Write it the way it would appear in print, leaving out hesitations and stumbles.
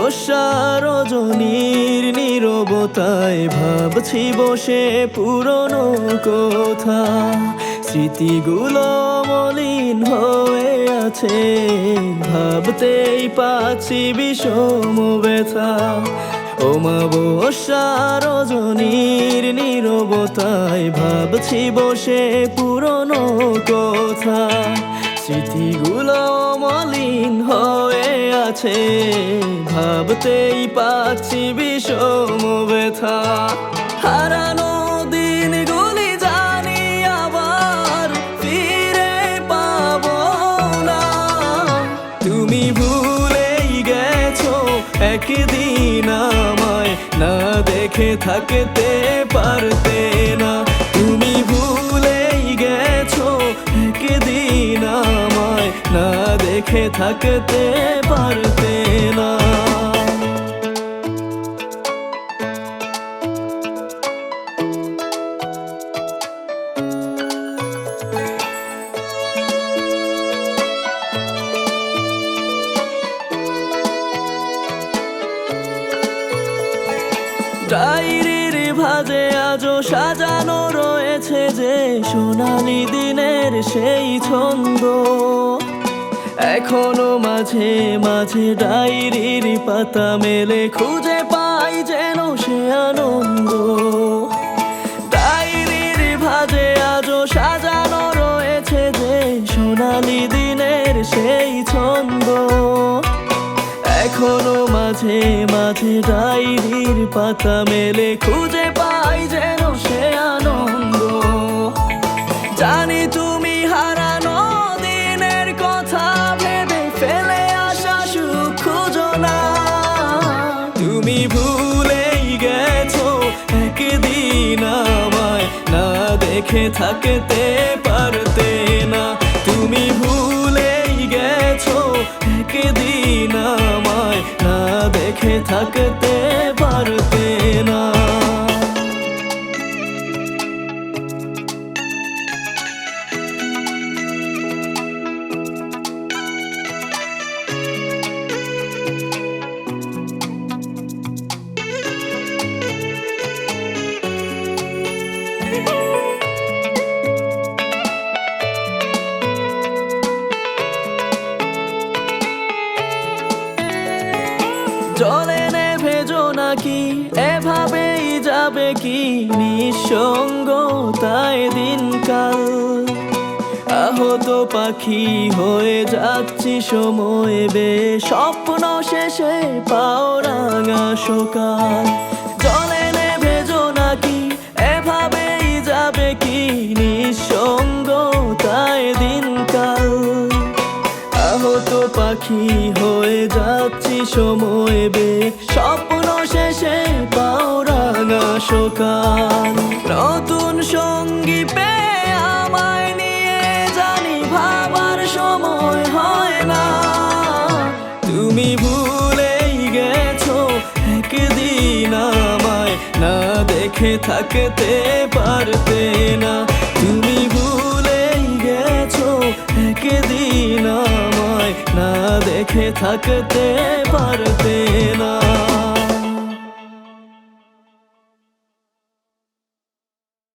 অমাবস্যা রজনীর নীরবতায় ভাবছি বসে পুরনো কথা। স্মৃতিগুলো মলিন হয়ে আছে, ভাবতেই পাচ্ছি বিষম ব্যথা। অমাবস্যা রজনীর নীরবতায় ভাবছি বসে পুরনো কথা। স্মৃতিগুলো মলিন হয়ে আছে, ভাবতেই পাচ্ছি বিষম ব্যথা। হারানো দিনগুলি জানি আবার ফিরে পাবো না। তুমি ভুলেই গেছো একদিন আমায়, না দেখে থাকতে পারতে না। তুমি ভুলেই গেছো একদিন আমায়, না দেখে থাকতে পারতে না। ডায়েরির ভাঁজে আজও সাজানো রয়েছে যে সোনালি দিনের সেই ছন্দ। এখনো মাঝে মাঝে ডায়েরির পাতা মেলে খুঁজে পাই যেন সে আনন্দ। ডায়েরির ভাঁজে আজও সাজানো রয়েছে যে সোনালি দিনের সেই ছন্দ। এখনো মাঝে মাঝে ডায়েরির পাতা মেলে খুঁজে পাই যেন সে আনন্দ। জানি তুমি হারানো দিনের কথা ভেবে ফেলে আসা সুখ খুঁজো না। তুমি ভুলেই গেছো একদিন আমায়, না দেখে থাকতে পারতে না। তুমি ভুলেই গেছো একদিন আমায়, না দেখে থাকতে পারতে না। জলে নেভেজো নাকি এভাবেই যাবে কি নিঃসঙ্গতায় দিনকাল। আহত পাখি হয়ে যাচ্ছি সময় বে, স্বপ্ন শেষে পাও রাঙা সকাল। জলে নেভেজো নাকি এভাবেই যাবে কি নিঃসঙ্গতায় দিনকাল। আহত পাখি হয়ে যাচ্ছি সময় বে, স্বপ্ন শেষে পাও রাঙা সকাল। নতুন সঙ্গী পেয়ে আমায় নিয়ে জানি ভাবার সময় হয় না। তুমি ভুলেই গেছো একদিন আমায়, না দেখে থাকতে পারতে না। তুমি ভুলেই গেছো একদিন আমায়, না দেখে থাকতে পারতে না।